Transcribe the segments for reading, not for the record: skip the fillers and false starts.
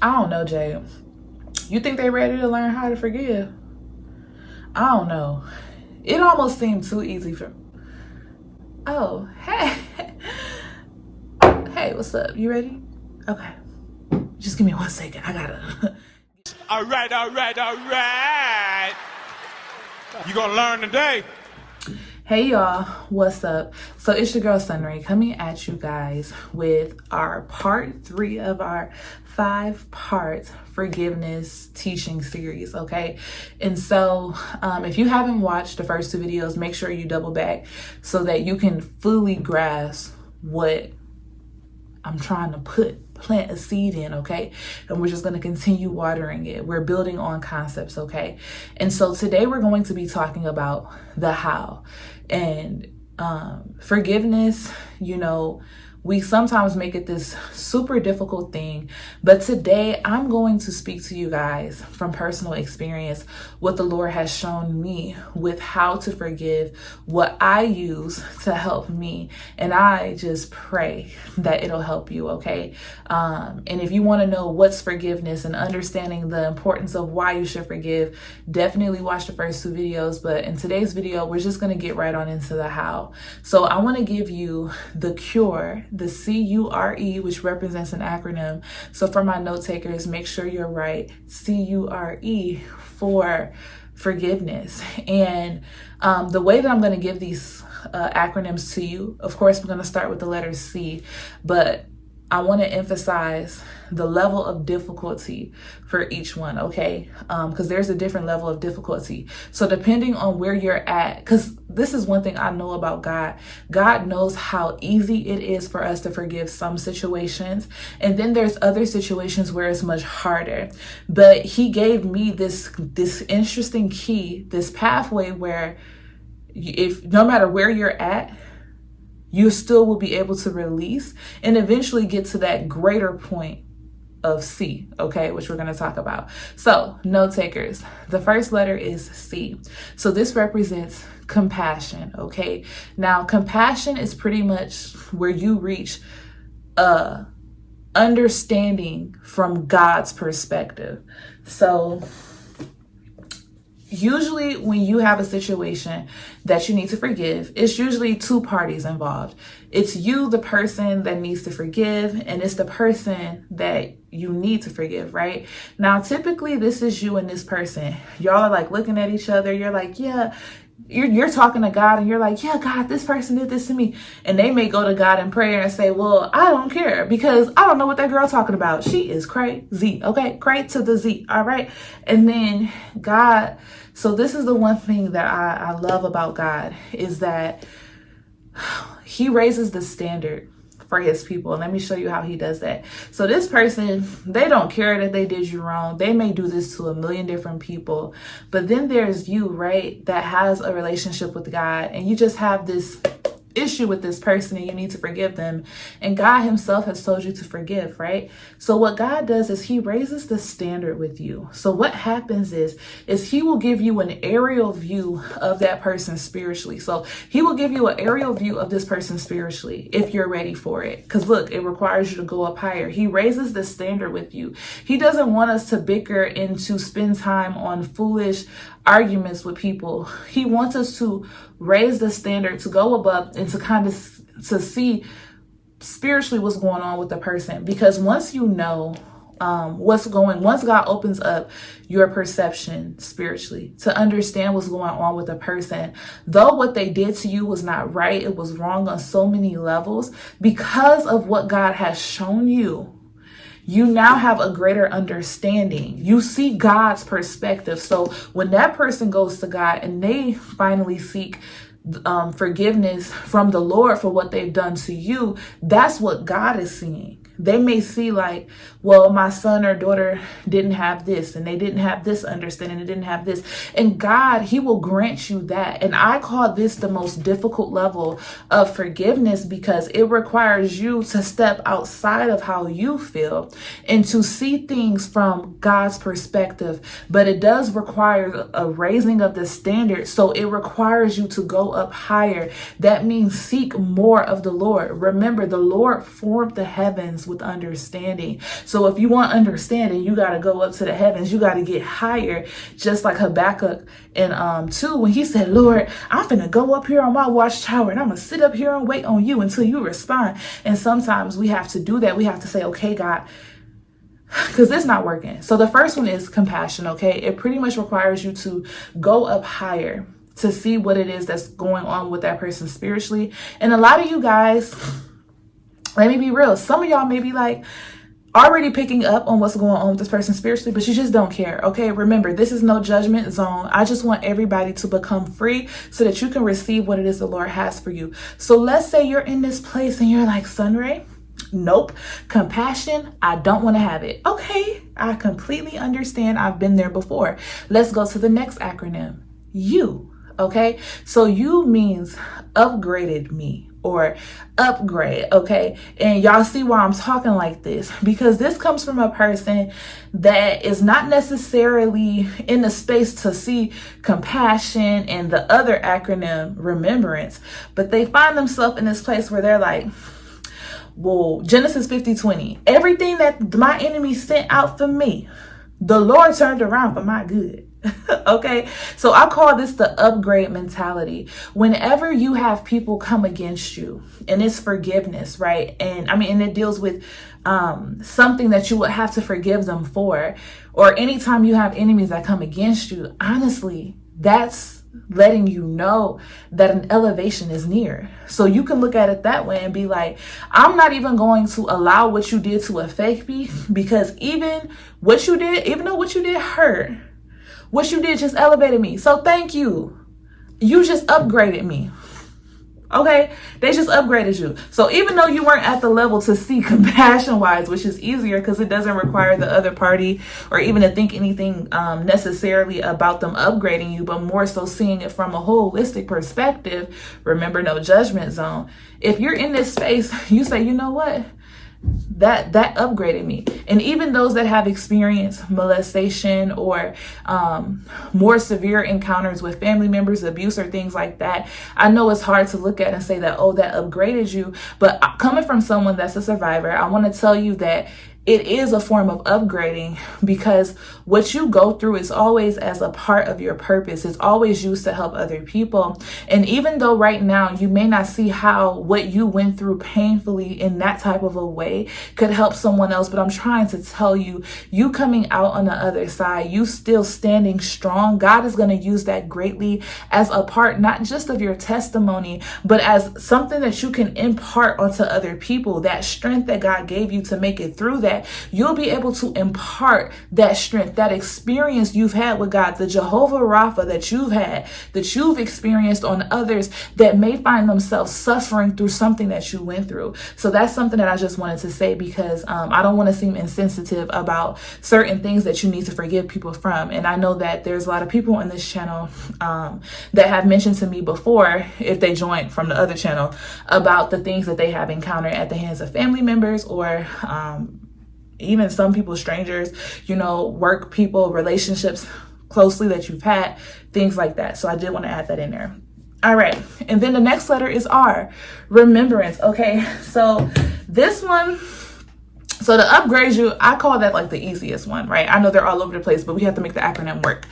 I don't know, Jay. You think they ready to learn how to forgive? I don't know. It almost seemed too easy for. Oh, hey. Hey, what's up? You ready? Okay. Just give me 1 second. I gotta. All right, all right, all right. You gonna learn today? Hey y'all, what's up? So it's your girl Sunray coming at you guys with our part 3 of our 5-part forgiveness teaching series, okay? And so if you haven't watched the first 2 videos, make sure you double back so that you can fully grasp what I'm trying to plant a seed in, okay? And we're just going to continue watering it. We're building on concepts, okay? And so today we're going to be talking about the how. And forgiveness, we sometimes make it this super difficult thing, but today I'm going to speak to you guys from personal experience, what the Lord has shown me with how to forgive, what I use to help me, and I just pray that it'll help you, okay? And if you want to know what's forgiveness and understanding the importance of why you should forgive, definitely watch the first 2 videos, but in today's video, we're just going to get right on into the how. So I want to give you the C.U.R.E, the C.U.R.E, which represents an acronym. So for my note takers, make sure you're right. C.U.R.E for forgiveness. And the way that I'm going to give these acronyms to you, of course, we're going to start with the letter C, but I want to emphasize the level of difficulty for each one, okay? Because there's a different level of difficulty. So depending on where you're at, because this is one thing I know about God. God knows how easy it is for us to forgive some situations. And then there's other situations where it's much harder. But he gave me this interesting key, this pathway where if no matter where you're at, you still will be able to release and eventually get to that greater point of C, okay, which we're going to talk about. So, note takers, the first letter is C. So this represents compassion, okay? Now, compassion is pretty much where you reach understanding from God's perspective. So usually when you have a situation that you need to forgive, it's usually 2 parties involved. It's you, the person that needs to forgive, and it's the person that you need to forgive, right? Now, typically this is you and this person. Y'all are like looking at each other. You're like, yeah, you're talking to God and you're like, yeah, God, this person did this to me. And they may go to God in prayer and say, well, I don't care because I don't know what that girl talking about. She is crazy, okay? Cray to the Z, all right? And then God, so this is the one thing that I love about God is that he raises the standard for his people. And let me show you how he does that. So this person, they don't care that they did you wrong. They may do this to a million different people. But then there's you, right, that has a relationship with God and you just have this issue with this person and you need to forgive them. And God himself has told you to forgive, right? So what God does is he raises the standard with you. So what happens is he will give you an aerial view of that person spiritually. So he will give you an aerial view of this person spiritually if you're ready for it. Because look, it requires you to go up higher. He raises the standard with you. He doesn't want us to bicker and to spend time on foolish arguments with people. He wants us to raise the standard, to go above and to kind of see spiritually what's going on with the person. Because once you know once God opens up your perception spiritually to understand what's going on with a person, though what they did to you was not right, it was wrong on so many levels, because of what God has shown you, you now have a greater understanding. You see God's perspective. So when that person goes to God and they finally seek forgiveness from the Lord for what they've done to you, that's what God is seeing. They may see like, well, my son or daughter didn't have this and they didn't have this understanding, they didn't have this. And God, he will grant you that. And I call this the most difficult level of forgiveness because it requires you to step outside of how you feel and to see things from God's perspective. But it does require a raising of the standard. So it requires you to go up higher. That means seek more of the Lord. Remember, the Lord formed the heavens with understanding. So if you want understanding, you got to go up to the heavens. You got to get higher, just like Habakkuk in 2, when he said, Lord, I'm finna go up here on my watchtower and I'm gonna sit up here and wait on you until you respond. And sometimes we have to do that. We have to say, okay, God, because it's not working. So the first one is compassion. Okay. It pretty much requires you to go up higher to see what it is that's going on with that person spiritually. And a lot of you guys, let me be real, some of y'all may be like already picking up on what's going on with this person spiritually, but you just don't care. Okay, remember, this is no judgment zone. I just want everybody to become free so that you can receive what it is the Lord has for you. So let's say you're in this place and you're like, Sunray, nope, compassion, I don't want to have it. Okay, I completely understand. I've been there before. Let's go to the next acronym, you. Okay, so you means upgraded me or upgrade. Okay, and y'all see why I'm talking like this, because this comes from a person that is not necessarily in the space to see compassion and the other acronym, remembrance, but they find themselves in this place where they're like, well, Genesis 50:20, everything that my enemy sent out for me, the Lord turned around for my good. Okay, so I call this the upgrade mentality. Whenever you have people come against you, and it's forgiveness, right? And I mean, and it deals with something that you would have to forgive them for, or anytime you have enemies that come against you, honestly, that's letting you know that an elevation is near. So you can look at it that way and be like, I'm not even going to allow what you did to affect me, because even what you did, even though what you did hurt, what you did just elevated me. So thank you. You just upgraded me. Okay, they just upgraded you. So even though you weren't at the level to see compassion wise, which is easier because it doesn't require the other party or even to think anything necessarily about them upgrading you, but more so seeing it from a holistic perspective. Remember, no judgment zone. If you're in this space, you say, you know what? That upgraded me. And even those that have experienced molestation or more severe encounters with family members, abuse, or things like that, I know it's hard to look at and say that, oh, that upgraded you. But coming from someone that's a survivor, I want to tell you that it is a form of upgrading, because what you go through is always as a part of your purpose. It's always used to help other people. And even though right now you may not see how what you went through painfully in that type of a way could help someone else, but I'm trying to tell you, you coming out on the other side, you still standing strong, God is going to use that greatly as a part, not just of your testimony, but as something that you can impart onto other people. That strength that God gave you to make it through that, you'll be able to impart that strength, that experience you've had with God, the Jehovah Rapha that you've had, that you've experienced on others that may find themselves suffering through something that you went through. So that's something that I just wanted to say, because I don't want to seem insensitive about certain things that you need to forgive people from. And I know that there's a lot of people on this channel that have mentioned to me before, if they joined from the other channel, about the things that they have encountered at the hands of family members, or even some people, strangers, you know, work people, relationships closely that you've had, things like that. So I did want to add that in there. All right. And then the next letter is R, remembrance. Okay. So this one, so to upgrade you, I call that like the easiest one, right? I know they're all over the place, but we have to make the acronym work.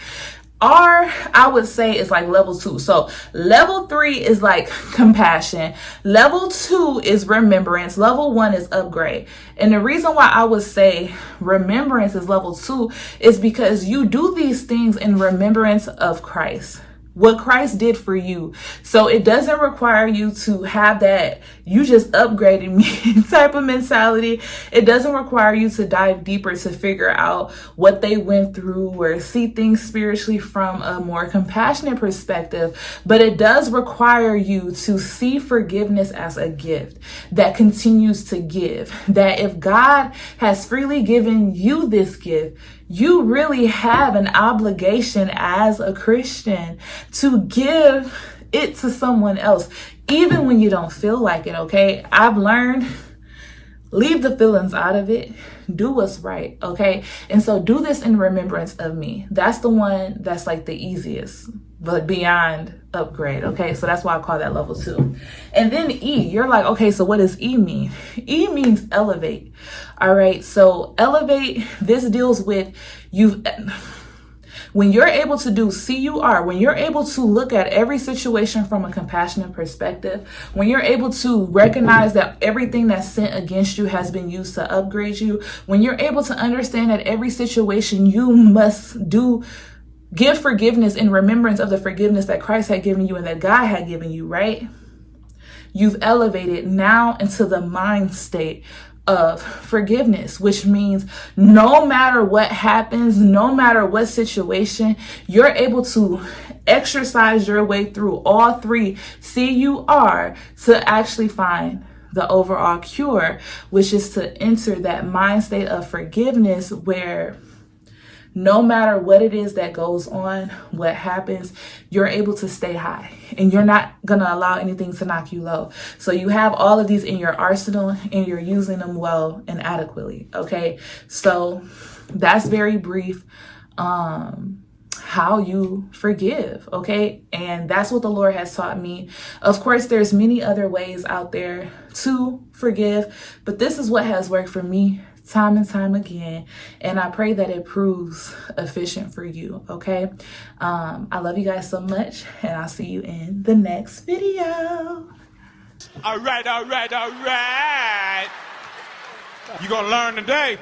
R, I would say, is like level 2. So level 3 is like compassion. Level 2 is remembrance. Level 1 is upgrade. And the reason why I would say remembrance is level 2 is because you do these things in remembrance of Christ, what Christ did for you. So it doesn't require you to have that you just upgraded me type of mentality. It doesn't require you to dive deeper to figure out what they went through or see things spiritually from a more compassionate perspective. But it does require you to see forgiveness as a gift that continues to give. That if God has freely given you this gift, you really have an obligation as a Christian to give it to someone else, even when you don't feel like it. Okay, I've learned Leave the feelings out of it. Do what's right, okay? And so do this in remembrance of me. That's the one that's like the easiest, but beyond upgrade, okay? So that's why I call that level 2. And then E, you're like, okay, so what does E mean? E means elevate, all right? So elevate, this deals with when you're able to do C.U.R.E, when you're able to look at every situation from a compassionate perspective, when you're able to recognize that everything that's sent against you has been used to upgrade you, when you're able to understand that every situation you must give forgiveness in remembrance of the forgiveness that Christ had given you and that God had given you, right? You've elevated now into the mind state of forgiveness, which means no matter what happens, no matter what situation, you're able to exercise your way through all 3 C.U.R.E to actually find the overall cure, which is to enter that mind state of forgiveness where no matter what it is that goes on, what happens, you're able to stay high and you're not going to allow anything to knock you low. So you have all of these in your arsenal and you're using them well and adequately. Okay. So that's very brief. How you forgive. Okay. And that's what the Lord has taught me. Of course, there's many other ways out there to forgive, but this is what has worked for me time and time again, and I pray that it proves efficient for you. Okay, I love you guys so much, and I'll see you in the next video. All right. You're gonna learn today.